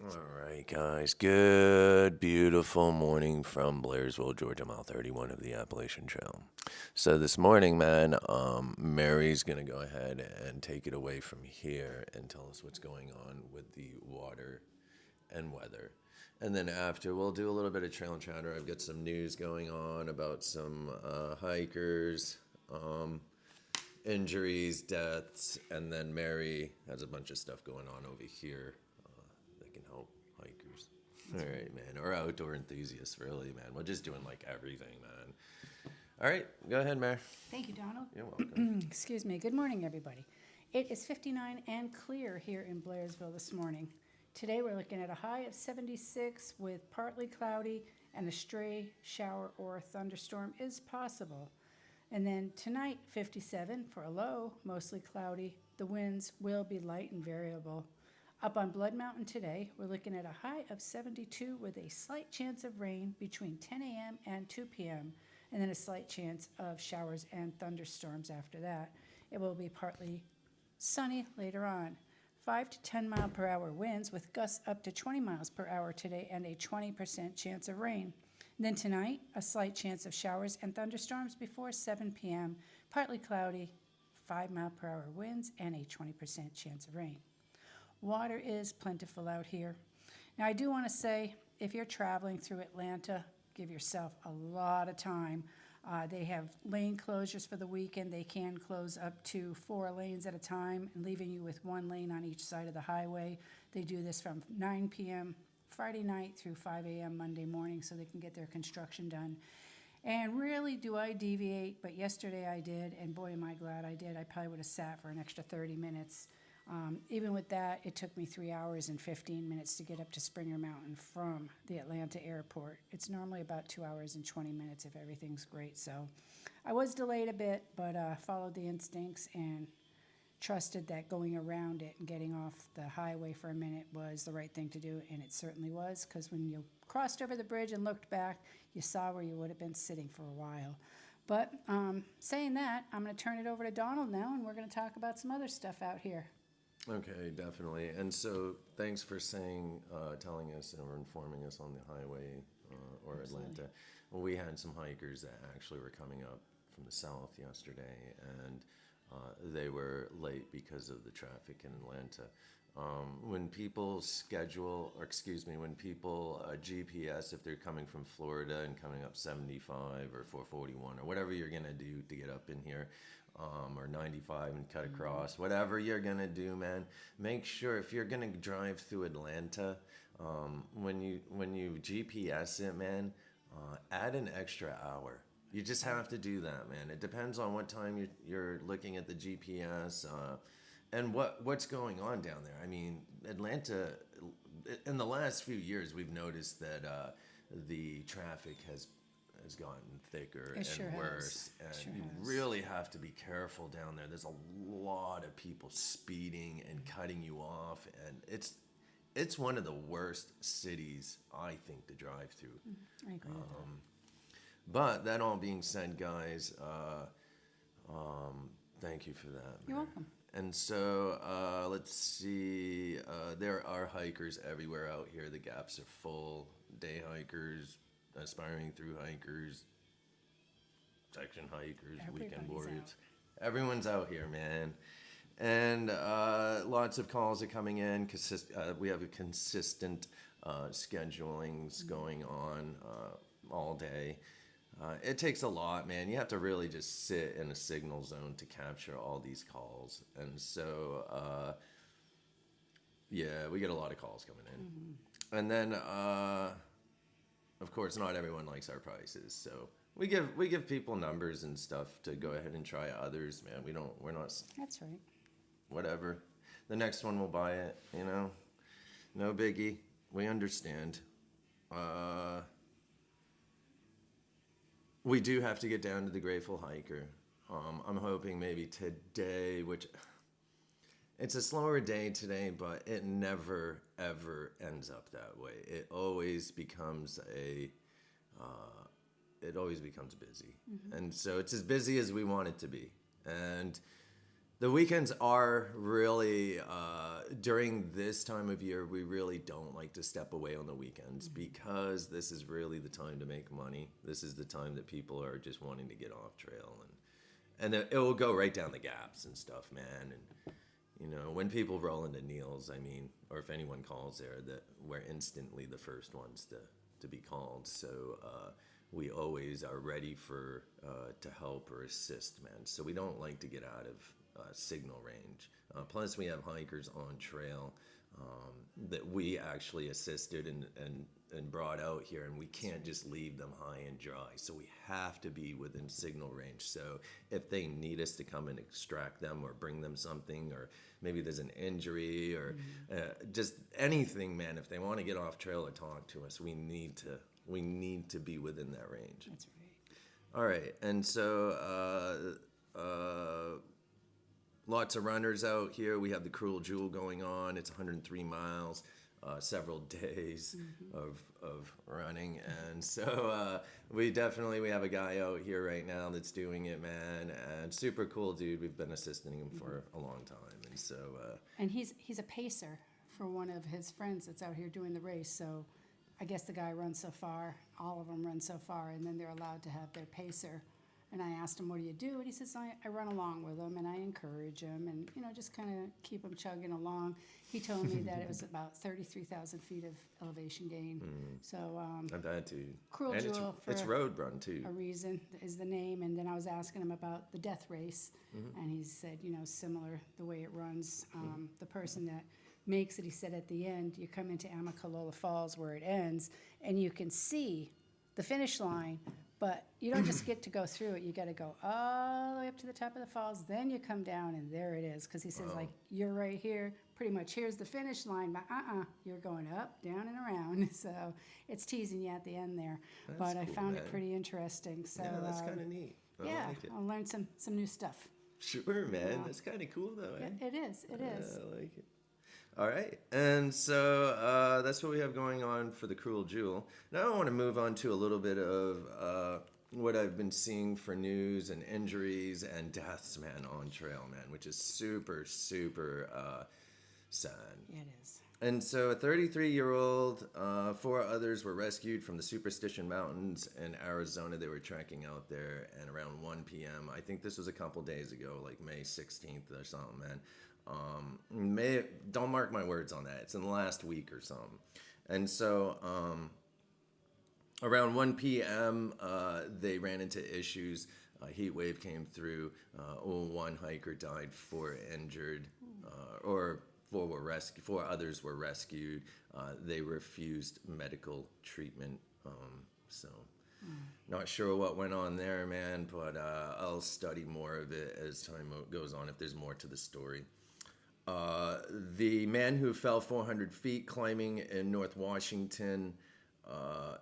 All right, guys. Good, beautiful morning from Blairsville, Georgia, mile 31 of the Appalachian Trail. So this morning, man, Mary's gonna go ahead and take it away from here and tell us what's going on with the water and weather. And then after, we'll do a little bit of trail chatter. I've got some news going on about some hikers, injuries, deaths, and then Mary has a bunch of stuff going on over here that can help hikers. All right, man. Or outdoor enthusiasts, really, man. We're just doing like everything, man. All right, go ahead, Mary. Thank you, Donald. You're welcome. Excuse me. Good morning, everybody. It is 59 and clear here in Blairsville this morning. Today we're looking at a high of 76 with partly cloudy and a stray shower or thunderstorm is possible. And then tonight, 57 for a low, mostly cloudy. The winds will be light and variable. Up on Blood Mountain today, we're looking at a high of 72 with a slight chance of rain between 10 a.m. and 2 p.m., and then a slight chance of showers and thunderstorms after that. It will be partly sunny later on. 5 to 10 mile per hour winds with gusts up to 20 miles per hour today and a 20% chance of rain. Then tonight, a slight chance of showers and thunderstorms before 7 p.m., partly cloudy, 5 mile per hour winds, and a 20% chance of rain. Water is plentiful out here. Now, I do want to say, if you're traveling through Atlanta, give yourself a lot of time. They have lane closures for the weekend. They can close up to 4 lanes at a time, and leaving you with 1 lane on each side of the highway. They do this from 9 p.m. Friday night through 5 a.m. Monday morning so they can get their construction done. And rarely do I deviate, but yesterday I did, and boy, am I glad I did. I probably would have sat for an extra 30 minutes. Even with that, it took me 3 hours and 15 minutes to get up to Springer Mountain from the Atlanta airport. It's normally about 2 hours and 20 minutes if everything's great. So I was delayed a bit, but followed the instincts and trusted that going around it and getting off the highway for a minute was the right thing to do, and it certainly was, because when you crossed over the bridge and looked back, you saw where you would have been sitting for a while. But saying that, I'm going to turn it over to Donald now, and we're going to talk about some other stuff out here. Okay, definitely. And so, thanks for telling us or informing us on the highway or Absolutely. Atlanta. Well, we had some hikers that actually were coming up from the south yesterday, and they were late because of the traffic in Atlanta. When people when people GPS, if they're coming from Florida and coming up 75 or 441 or whatever you're going to do to get up in here, or 95 and cut across, whatever you're going to do, man, make sure if you're going to drive through Atlanta, when you GPS it, man, add an extra hour. You just have to do that, man. It depends on what time you're looking at the GPS and what's going on down there. I mean, Atlanta, in the last few years, we've noticed that the traffic has gotten thicker It and sure has. worse, and Sure you has. really have to be careful down there. There's a lot of people speeding and cutting you off, and it's one of the worst cities, I think, to drive through. I agree with that. But that all being said, guys, thank you for that. You're Mary. welcome. And so let's see. There are hikers everywhere out here. The gaps are full. Day hikers, aspiring through hikers, section hikers, weekend Everybody's warriors. Everyone's out here, man. And lots of calls are coming in. We have a consistent schedulings going on all day. It takes a lot, man. You have to really just sit in a signal zone to capture all these calls. And so, yeah, we get a lot of calls coming in. And then, of course, not everyone likes our prices. So we give people numbers and stuff to go ahead and try others, man. We're not, That's right. whatever. The next one will buy it, you know? No biggie. We understand. We do have to get down to the Grateful Hiker. I'm hoping maybe today, which it's a slower day today, but it never ever ends up that way. It always becomes busy, and so it's as busy as we want it to be. And The weekends are really, during this time of year, we really don't like to step away on the weekends because this is really the time to make money. This is the time that people are just wanting to get off trail, and it will go right down the gaps and stuff, man. And when people roll into Neil's, I mean, or if anyone calls there, that we're instantly the first ones to be called. So we always are ready for to help or assist, man. So we don't like to get out of signal range. Plus, we have hikers on trail that we actually assisted and brought out here, and we can't just leave them high and dry. So we have to be within signal range. So if they need us to come and extract them or bring them something, or maybe there's an injury or just anything, man, if they want to get off trail or talk to us, we need to be within that range. That's right. All right, and so lots of runners out here. We have the Cruel Jewel going on. It's 103 miles, several days of running, and so we have a guy out here right now that's doing it, man, and super cool dude. We've been assisting him for a long time, and so. And he's a pacer for one of his friends that's out here doing the race. So I guess the guy runs so far, all of them run so far, and then they're allowed to have their pacer. And I asked him, what do you do? And he says, I run along with him, and I encourage him, and, just kind of keep him chugging along. He told me that it was about 33,000 feet of elevation gain. So Not bad, too. Cruel and Jewel it's road run, too. a reason is the name. And then I was asking him about the death race, and he said, similar the way it runs. The person that makes it, he said, at the end, you come into Amicalola Falls where it ends, and you can see the finish line, but you don't just get to go through it. You got to go all the way up to the top of the falls. Then you come down, and there it is. Because he says, like, you're right here. Pretty much, here's the finish line. But you're going up, down, and around. So it's teasing you at the end there. That's but I cool, found man. it pretty interesting. So Yeah, that's kind of neat. I yeah, like it. I'll learn some new stuff. Sure, man. That's kind of cool, though, eh? It is. It is. I like it. All right, and so that's what we have going on for the Cruel Jewel. Now I want to move on to a little bit of what I've been seeing for news and injuries and deaths, man, on trail, man, which is super, super sad. Yeah, it is. And so a 33-year-old, 4 others were rescued from the Superstition Mountains in Arizona. They were trekking out there, and around 1 p.m., I think this was a couple days ago, like May 16th or something, man. Don't mark my words on that. It's in the last week or something. And so around 1 p.m., they ran into issues. A heat wave came through. One hiker died, 4 injured, or 4 others were rescued. They refused medical treatment. Not sure what went on there, man, but I'll study more of it as time goes on if there's more to the story. The man who fell 400 feet climbing in North Washington,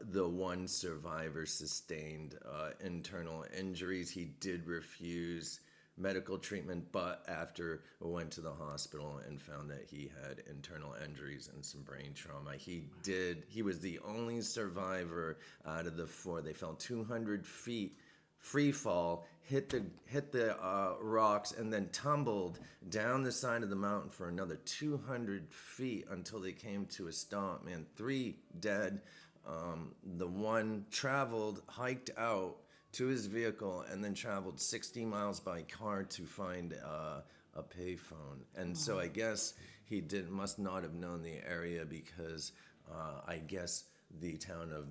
the one survivor sustained internal injuries. He did refuse medical treatment, but after went to the hospital and found that he had internal injuries and some brain trauma. He was the only survivor out of the 4. They fell 200 feet, free fall, hit the rocks, and then tumbled down the side of the mountain for another 200 feet until they came to a stop, man. 3 dead. The one hiked out to his vehicle, and then traveled 60 miles by car to find a payphone. And so I guess he must not have known the area because I guess the town of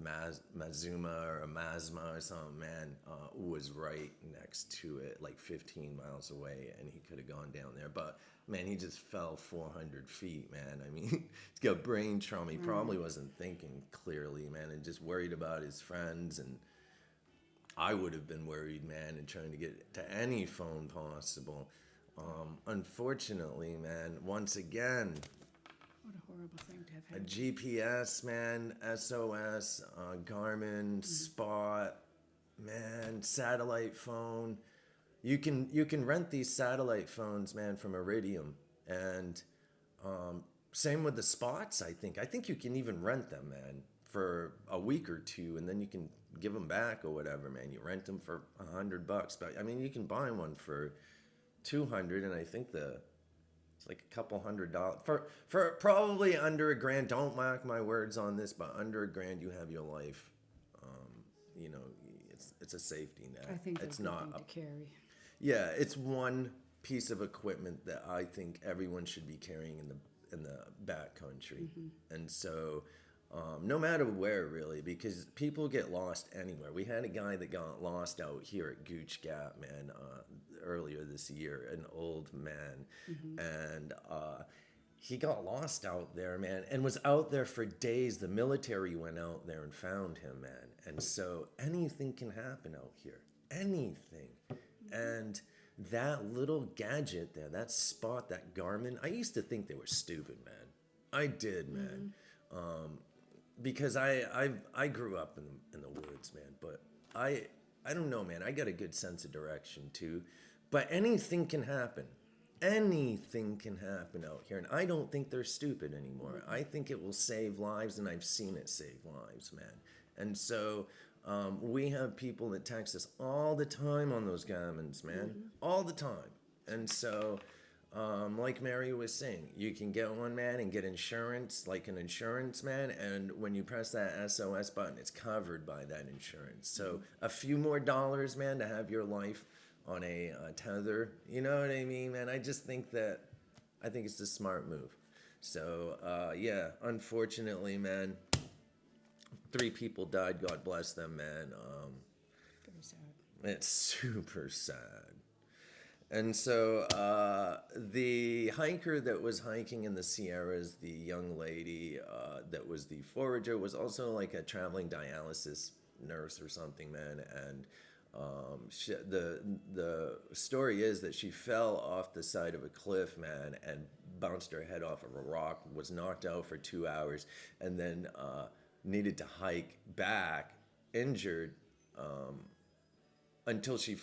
Mazuma or Mazma or something, man, was right next to it, like 15 miles away, and he could have gone down there. But, man, he just fell 400 feet, man. I mean, he's got brain trauma. He probably wasn't thinking clearly, man, and just worried about his friends. And I would have been worried, man, and trying to get to any phone possible. Unfortunately, man, once again, What a horrible thing to have a had. GPS, man, SOS, Garmin, Spot, man, satellite phone. You can rent these satellite phones, man, from Iridium, and same with the Spots. I think you can even rent them, man, for a week or 2, and then you can give them back or whatever, man. You rent them for $100, but I mean, you can buy one for 200, and I think it's like a couple $100 for probably under $1,000. Don't mark my words on this, but under $1,000 you have your life. You know, it's a safety net. I think it's that's a good not thing to carry. Yeah, it's one piece of equipment that I think everyone should be carrying in the backcountry. And so, no matter where really, because people get lost anywhere. We had a guy that got lost out here at Gooch Gap, man, earlier this year, an old man, and he got lost out there, man, and was out there for days. The military went out there and found him, man. And so anything can happen out here, anything. And that little gadget there, that Spot, that Garmin, I used to think they were stupid, man. I did, man. Because I grew up in the woods, man. But I don't know, man. I got a good sense of direction too. But anything can happen. Anything can happen out here, and I don't think they're stupid anymore. I think it will save lives, and I've seen it save lives, man. And so we have people that text us all the time on those Garmins, man, all the time. And so, like Mary was saying, you can get one, man, and get insurance, like an insurance, man. And when you press that SOS button, it's covered by that insurance. So a few more dollars, man, to have your life on a tether. You know what I mean, man? I just think it's a smart move. So, yeah, unfortunately, man, 3 people died. God bless them, man. Very sad. It's super sad. And so the hiker that was hiking in the Sierras, the young lady that was the forager, was also like a traveling dialysis nurse or something, man. And the story is that she fell off the side of a cliff, man, and bounced her head off of a rock, was knocked out for 2 hours, and then needed to hike back, injured, until she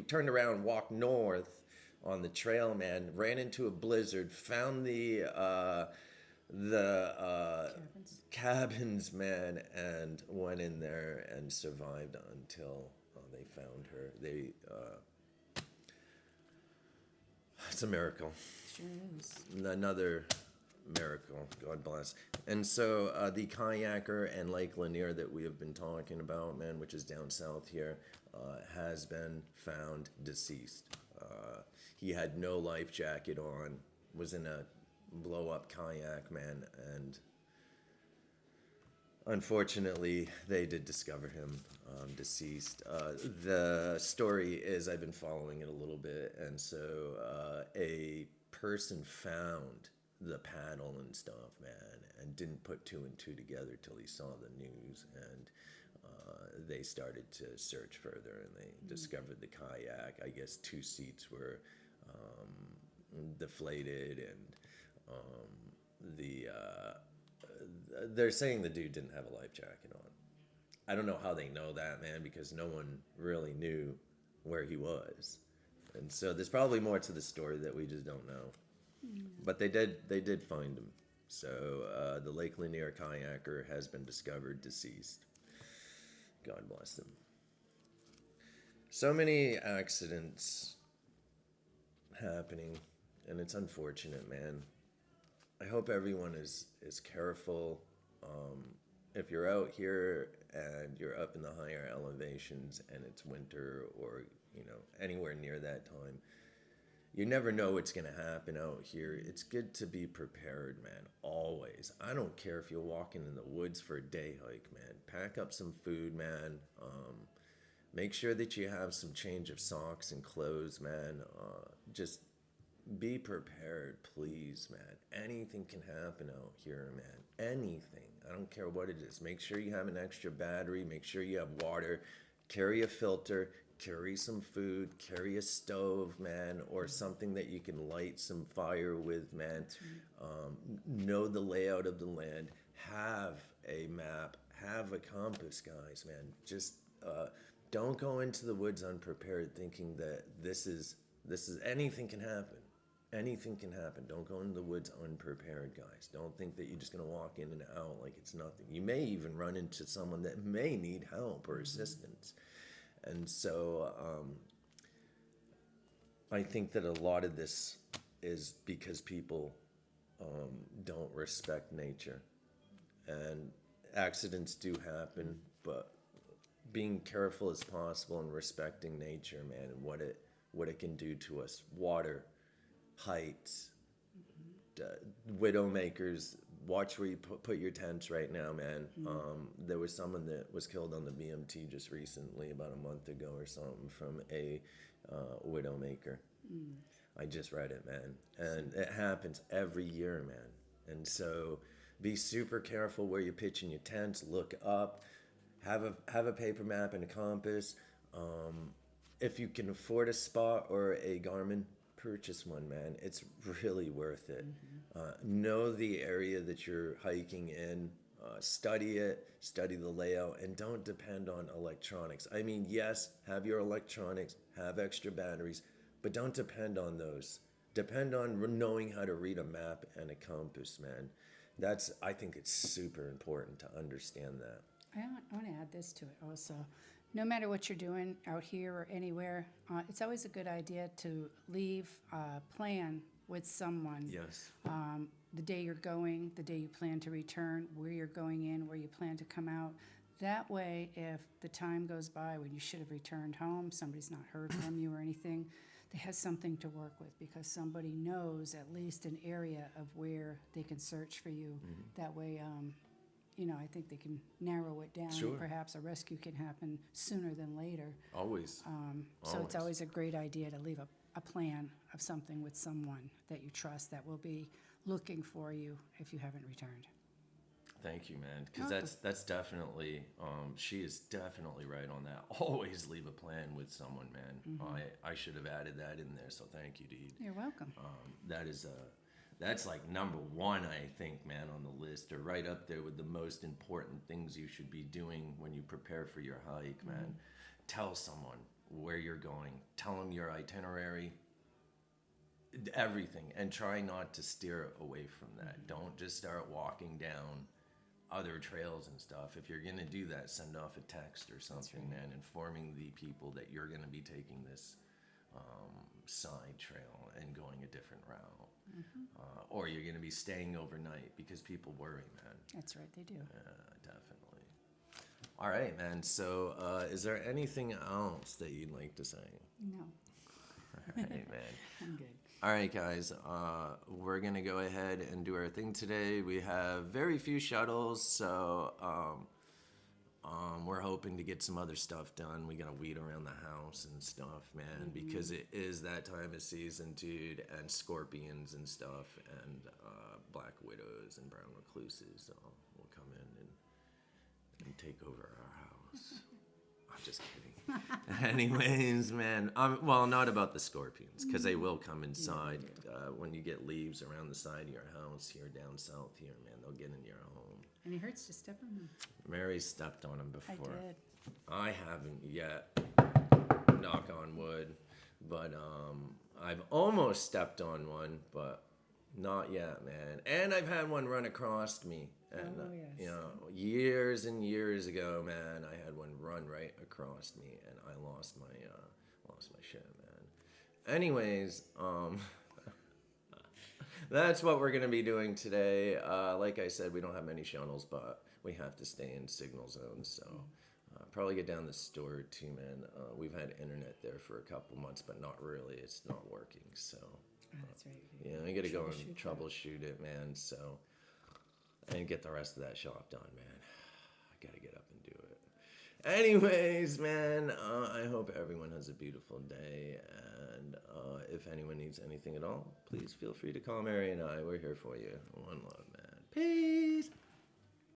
turned around, walked north on the trail, man, ran into a blizzard, found the cabins, man, and went in there and survived until they found her. It's a miracle. Sure is. Another miracle. God bless. And so the kayaker and Lake Lanier that we have been talking about, man, which is down south here, has been found deceased. He had no life jacket on, was in a blow-up kayak, man, and unfortunately, they did discover him deceased. The story is, I've been following it a little bit, and so a person found the paddle and stuff, man, and didn't put 2 and 2 together till he saw the news, and they started to search further, and they discovered the kayak. I guess 2 seats were deflated, and they're saying the dude didn't have a life jacket on. I don't know how they know that, man, because no one really knew where he was. And so there's probably more to the story that we just don't know. But they did find him. So the Lake Lanier kayaker has been discovered deceased. God bless him. So many accidents happening, and it's unfortunate, man. I hope everyone is careful. If you're out here and you're up in the higher elevations and it's winter, or anywhere near that time, you never know what's going to happen out here. It's good to be prepared, man, always. I don't care if you're walking in the woods for a day hike, man. Pack up some food, man. Make sure that you have some change of socks and clothes, man. Just be prepared, please, man. Anything can happen out here, man. Anything. I don't care what it is. Make sure you have an extra battery. Make sure you have water. Carry a filter. Carry some food. Carry a stove, man, or something that you can light some fire with, man. Know the layout of the land. Have a map. Have a compass, guys, man. Just don't go into the woods unprepared thinking that this is anything can happen. Anything can happen. Don't go into the woods unprepared, guys. Don't think that you're just going to walk in and out like it's nothing. You may even run into someone that may need help or assistance. And so I think that a lot of this is because people don't respect nature, and accidents do happen, but being careful as possible and respecting nature, man, and what it can do to us. Water, heights, widowmakers. Watch where you put your tents right now, man. There was someone that was killed on the BMT just recently, about a month ago or something, from a widowmaker. I just read it, man, and it happens every year, man. And so, be super careful where you're pitching your tents. Look up. Have a paper map and a compass. If you can afford a spot or a Garmin, purchase one, man. It's really worth it. Know the area that you're hiking in. Study it, study the layout, and don't depend on electronics. I mean, yes, have your electronics, have extra batteries, but don't depend on those. Depend on knowing how to read a map and a compass, man. I think it's super important to understand that. I want to add this to it also. No matter what you're doing out here or anywhere, it's always a good idea to leave a plan with someone. Yes. The day you're going, the day you plan to return, where you're going in, where you plan to come out. That way, if the time goes by when you should have returned home, somebody's not heard from you or anything, they have something to work with, because somebody knows at least an area of where they can search for you. That way, I think they can narrow it down. Sure. And perhaps a rescue can happen sooner than later. Always. So it's always a great idea to leave a plan of something with someone that you trust that will be looking for you if you haven't returned. Thank you, man. Because that's definitely, she is definitely right on that. Always leave a plan with someone, man. I should have added that in there, so thank you, Deed. You're welcome. That's like number one, I think, man, on the list, or right up there with the most important things you should be doing when you prepare for your hike, man. Tell someone where you're going. Tell them your itinerary, everything, and try not to steer away from that. Don't just start walking down other trails and stuff. If you're gonna do that, send off a text or something, man, informing the people that you're gonna be taking this side trail and going a different route. Or you're going to be staying overnight, because people worry, man. That's right, they do. Definitely. All right, man. So is there anything else that you'd like to say? No. All right, man. I'm good. All right, guys. We're going to go ahead and do our thing today. We have very few shuttles, so we're hoping to get some other stuff done. We gotta weed around the house and stuff, man, because it is that time of season, dude, and scorpions and stuff, and black widows and brown recluses will come in and take over our house. I'm just kidding. Anyways, man, well, not about the scorpions, because they will come inside. When you get leaves around the side of your house here down south here, man, they'll get in your home. And he hurts to step on them. Mary stepped on him before. I did. I haven't yet, knock on wood, but I've almost stepped on one, but not yet, man. And I've had one run across me, and yes. Years and years ago, man, I had one run right across me, and I lost my shit, man. Anyways, that's what we're gonna be doing today. Like I said, we don't have many shuttles, but we have to stay in signal zones, so probably get down the store too, man. We've had internet there for a couple months, but not really. It's not working, so That's right. yeah, I gotta go and troubleshoot it, man. So and get the rest of that shop done, man. I gotta get up and do it. Anyways, man, I hope everyone has a beautiful day, and if anyone needs anything at all, please feel free to call Mary and I. We're here for you. One love, man. Peace.